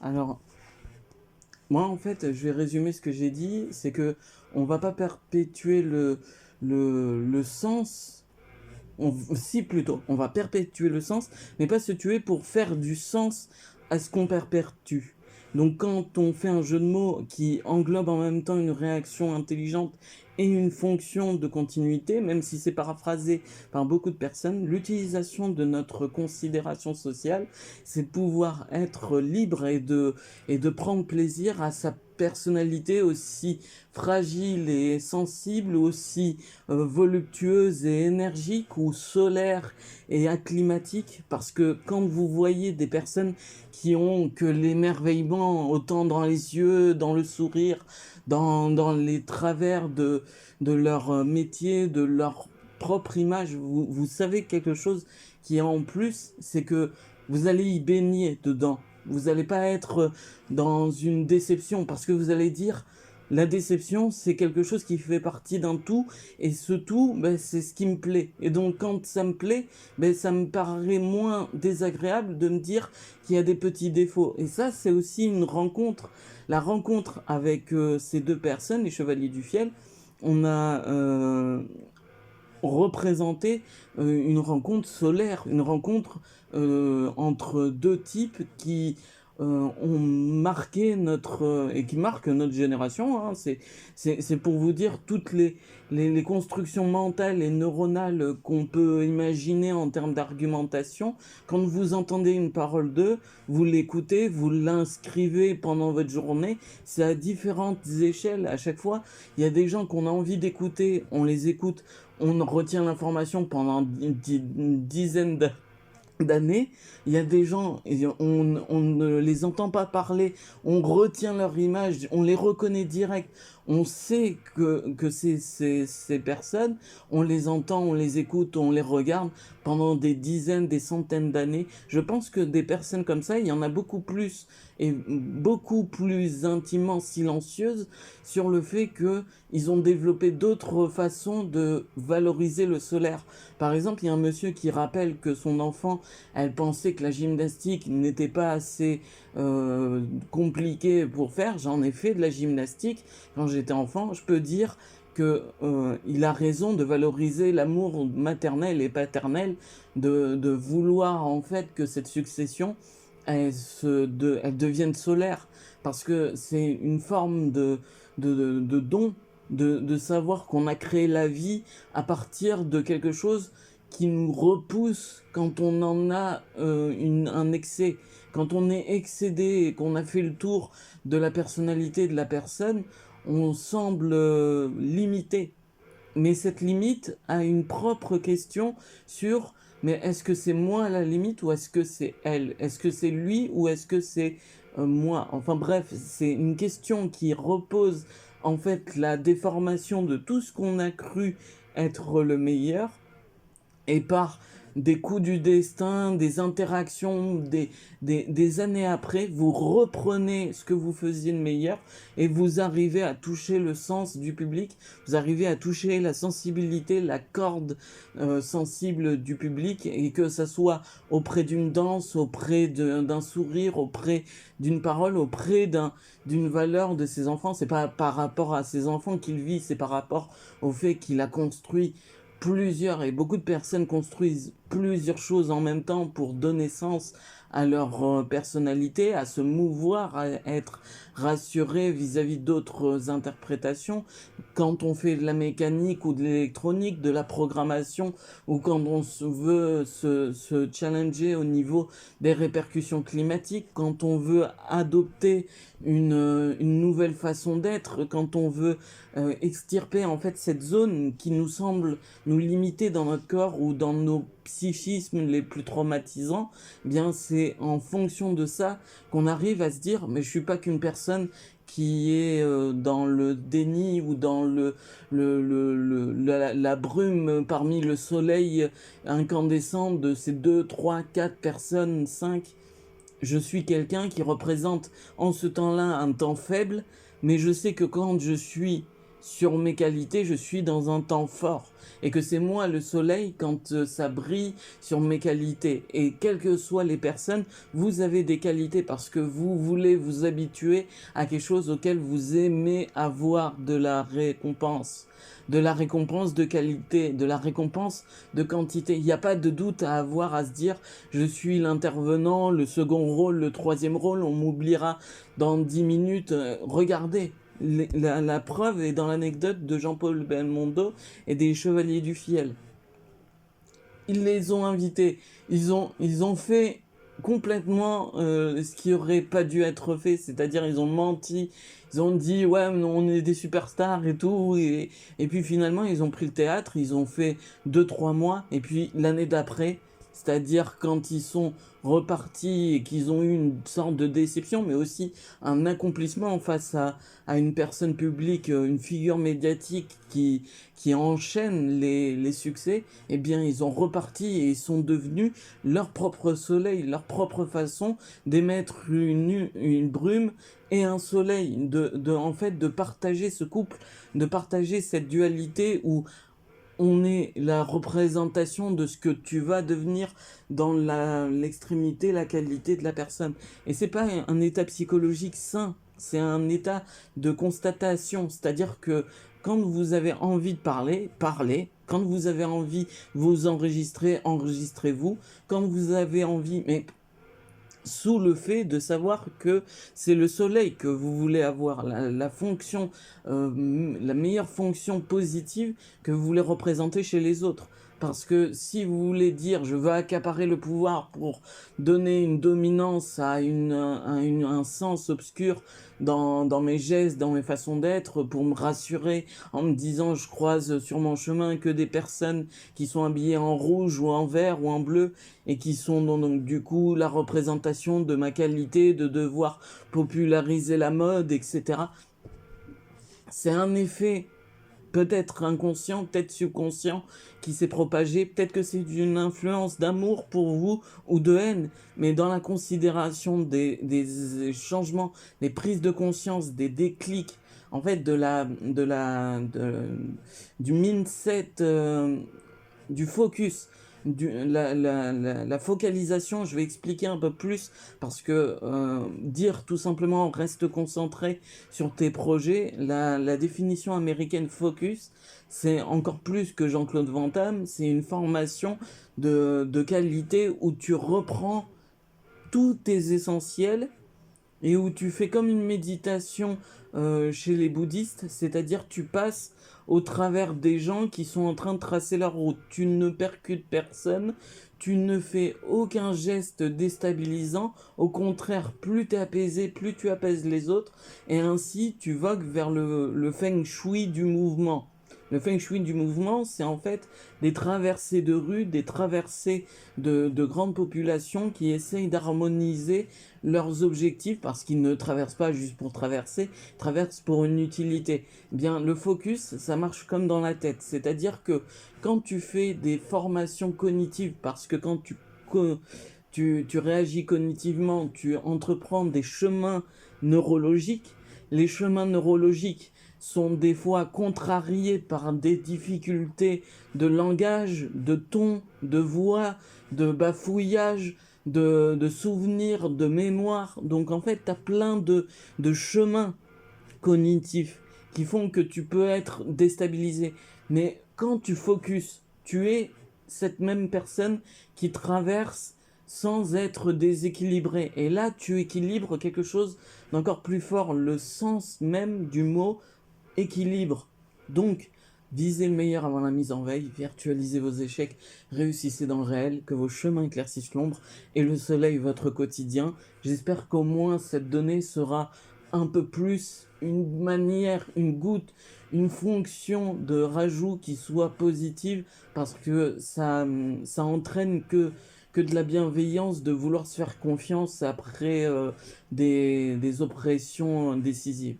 Alors, moi, en fait, je vais résumer ce que j'ai dit, c'est que on va pas perpétuer le sens, si plutôt, on va perpétuer le sens, mais pas se tuer pour faire du sens à ce qu'on perpétue. Donc, quand on fait un jeu de mots qui englobe en même temps une réaction intelligente et une fonction de continuité, même si c'est paraphrasé par beaucoup de personnes, l'utilisation de notre considération sociale, c'est pouvoir être libre et de prendre plaisir à sa personnalité aussi fragile et sensible, aussi voluptueuse et énergique ou solaire et acclimatique, parce que quand vous voyez des personnes qui ont que l'émerveillement autant dans les yeux, dans le sourire, dans les travers de leur métier, de leur propre image, vous savez quelque chose qui est en plus, c'est que vous allez y baigner dedans. Vous n'allez pas être dans une déception parce que vous allez dire la déception, c'est quelque chose qui fait partie d'un tout et ce tout, ben, c'est ce qui me plaît. Et donc quand ça me plaît, ben, ça me paraît moins désagréable de me dire qu'il y a des petits défauts. Et ça, c'est aussi une rencontre. La rencontre avec ces deux personnes, les Chevaliers du Fiel, on a représenté une rencontre solaire, une rencontre entre deux types qui ont marqué et qui marquent notre génération. Hein. C'est pour vous dire toutes les constructions mentales et neuronales qu'on peut imaginer en termes d'argumentation. Quand vous entendez une parole d'eux, vous l'écoutez, vous l'inscrivez pendant votre journée. C'est à différentes échelles. À chaque fois, il y a des gens qu'on a envie d'écouter, on les écoute, on retient l'information pendant une dizaine d'années. Il y a des gens, on ne les entend pas parler, on retient leur image, on les reconnaît direct, on sait que ces personnes, on les entend, on les écoute, on les regarde pendant des dizaines, des centaines d'années. Je pense que des personnes comme ça, il y en a beaucoup plus et beaucoup plus intimement silencieuses sur le fait qu'ils ont développé d'autres façons de valoriser le solaire. Par exemple, il y a un monsieur qui rappelle que son enfant, elle pensait que la gymnastique n'était pas assez compliquée pour faire. J'en ai fait de la gymnastique quand j'étais enfant. Je peux dire que il a raison de valoriser l'amour maternel et paternel, de vouloir en fait que cette succession elle devienne solaire, parce que c'est une forme de don, de savoir qu'on a créé la vie à partir de quelque chose qui nous repousse quand on en a un excès. Quand on est excédé et qu'on a fait le tour de la personnalité de la personne, on semble limité. Mais cette limite a une propre question sur, mais est-ce que c'est moi la limite ou est-ce que c'est elle? Est-ce que c'est lui ou est-ce que c'est moi? Enfin bref, c'est une question qui repose en fait la déformation de tout ce qu'on a cru être le meilleur, et par des coups du destin, des interactions, des années après, vous reprenez ce que vous faisiez de meilleur et vous arrivez à toucher le sens du public, vous arrivez à toucher la sensibilité, la corde sensible du public, et que ça soit auprès d'une danse, auprès d'un sourire, auprès d'une parole, auprès d'une valeur de ses enfants. C'est pas par rapport à ses enfants qu'il vit, c'est par rapport au fait qu'il a construit plusieurs, et beaucoup de personnes construisent plusieurs choses en même temps pour donner sens à leur personnalité, à se mouvoir, à être rassuré vis-à-vis d'autres interprétations. Quand on fait de la mécanique ou de l'électronique, de la programmation, ou quand on veut se challenger au niveau des répercussions climatiques, quand on veut adopter une nouvelle façon d'être, quand on veut extirper en fait cette zone qui nous semble nous limiter dans notre corps ou dans nos psychismes les plus traumatisants, eh bien c'est en fonction de ça qu'on arrive à se dire mais je suis pas qu'une personne qui est dans le déni ou dans la brume parmi le soleil incandescent de ces 2 3 4 personnes, 5. Je suis quelqu'un qui représente en ce temps-là un temps faible, mais je sais que quand je suis sur mes qualités, je suis dans un temps fort. Et que c'est moi le soleil quand ça brille sur mes qualités. Et quelles que soient les personnes, vous avez des qualités parce que vous voulez vous habituer à quelque chose auquel vous aimez avoir de la récompense. De la récompense de qualité, de la récompense de quantité. Il n'y a pas de doute à avoir à se dire je suis l'intervenant, le second rôle, le troisième rôle, on m'oubliera dans 10 minutes. Regardez, la preuve est dans l'anecdote de Jean-Paul Belmondo et des Chevaliers du Fiel. Ils les ont invités, ils ont fait complètement ce qui aurait pas dû être fait, c'est-à-dire ils ont menti, ils ont dit ouais on est des superstars et tout, et puis finalement ils ont pris le théâtre, ils ont fait 2-3 mois, et puis l'année d'après, c'est-à-dire quand ils sont repartis et qu'ils ont eu une sorte de déception, mais aussi un accomplissement face à une personne publique, une figure médiatique qui enchaîne les succès, eh bien ils ont reparti et ils sont devenus leur propre soleil, leur propre façon d'émettre une brume et un soleil, en fait, de partager ce couple, de partager cette dualité où on est la représentation de ce que tu vas devenir dans l'extrémité, la qualité de la personne. Et c'est pas un état psychologique sain, c'est un état de constatation. C'est-à-dire que quand vous avez envie de parler, parlez. Quand vous avez envie de vous enregistrer, enregistrez-vous. Quand vous avez envie, mais sous le fait de savoir que c'est le soleil que vous voulez avoir, la fonction, la meilleure fonction positive que vous voulez représenter chez les autres. Parce que si vous voulez dire je veux accaparer le pouvoir pour donner une dominance à un sens obscur dans mes gestes, dans mes façons d'être, pour me rassurer en me disant je croise sur mon chemin que des personnes qui sont habillées en rouge ou en vert ou en bleu, et qui sont donc du coup la représentation de ma qualité, de devoir populariser la mode, etc. C'est un effet peut-être inconscient, peut-être subconscient, qui s'est propagé. Peut-être que c'est une influence d'amour pour vous ou de haine, mais dans la considération des changements, des prises de conscience, des déclics, en fait, du mindset, du focus, la focalisation. Je vais expliquer un peu plus parce que dire tout simplement reste concentré sur tes projets, la définition américaine focus, c'est encore plus que Jean-Claude Van Damme, c'est une formation de qualité où tu reprends tous tes essentiels et où tu fais comme une méditation chez les bouddhistes, c'est-à-dire tu passes au travers des gens qui sont en train de tracer leur route. Tu ne percutes personne, tu ne fais aucun geste déstabilisant, au contraire, plus tu es apaisé, plus tu apaises les autres, et ainsi tu vogues vers le feng shui du mouvement. Le feng shui du mouvement, c'est en fait des traversées de rues, des traversées de grandes populations qui essayent d'harmoniser leurs objectifs parce qu'ils ne traversent pas juste pour traverser, ils traversent pour une utilité. Eh bien, le focus, ça marche comme dans la tête. C'est-à-dire que quand tu fais des formations cognitives, parce que quand tu réagis cognitivement, tu entreprends des chemins neurologiques, les chemins neurologiques sont des fois contrariés par des difficultés de langage, de ton, de voix, de bafouillage, de souvenirs, de mémoire. Donc en fait, tu as plein de chemins cognitifs qui font que tu peux être déstabilisé. Mais quand tu focuses, tu es cette même personne qui traverse sans être déséquilibré. Et là, tu équilibres quelque chose d'encore plus fort, le sens même du mot équilibre. Donc, visez le meilleur avant la mise en veille, virtualisez vos échecs, réussissez dans le réel, que vos chemins éclaircissent l'ombre et le soleil votre quotidien. J'espère qu'au moins cette donnée sera un peu plus une manière, une goutte, une fonction de rajout qui soit positive, parce que ça entraîne que de la bienveillance, de vouloir se faire confiance après des oppressions décisives.